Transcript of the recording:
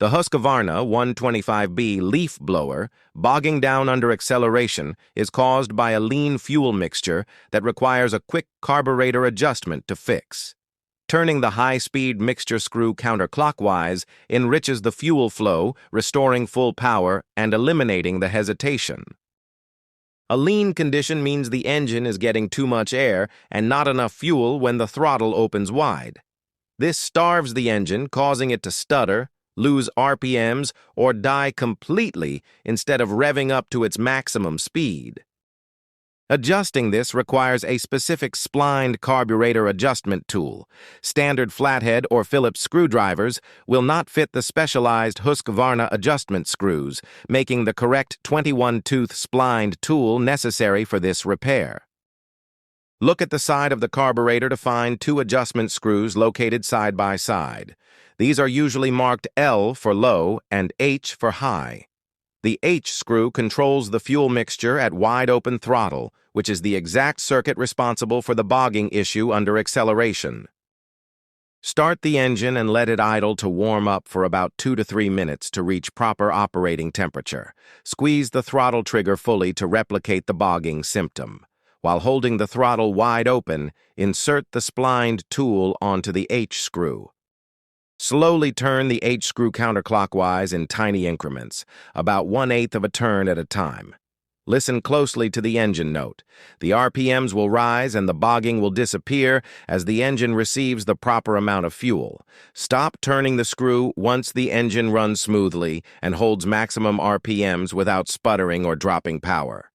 The Husqvarna 125B leaf blower, bogging down under acceleration, is caused by a lean fuel mixture that requires a quick carburetor adjustment to fix. Turning the high-speed mixture screw counterclockwise enriches the fuel flow, restoring full power and eliminating the hesitation. A lean condition means the engine is getting too much air and not enough fuel when the throttle opens wide. This starves the engine, causing it to stutter, lose RPMs, or die completely instead of revving up to its maximum speed. Adjusting this requires a specific splined carburetor adjustment tool. Standard flathead or Phillips screwdrivers will not fit the specialized Husqvarna adjustment screws, making the correct 21-tooth splined tool necessary for this repair. Look at the side of the carburetor to find two adjustment screws located side by side. These are usually marked L for low and H for high. The H screw controls the fuel mixture at wide-open throttle, which is the exact circuit responsible for the bogging issue under acceleration. Start the engine and let it idle to warm up for about 2 to 3 minutes to reach proper operating temperature. Squeeze the throttle trigger fully to replicate the bogging symptom. While holding the throttle wide open, insert the splined tool onto the H screw. Slowly turn the H screw counterclockwise in tiny increments, about 1/8 of a turn at a time. Listen closely to the engine note. The RPMs will rise and the bogging will disappear as the engine receives the proper amount of fuel. Stop turning the screw once the engine runs smoothly and holds maximum RPMs without sputtering or dropping power.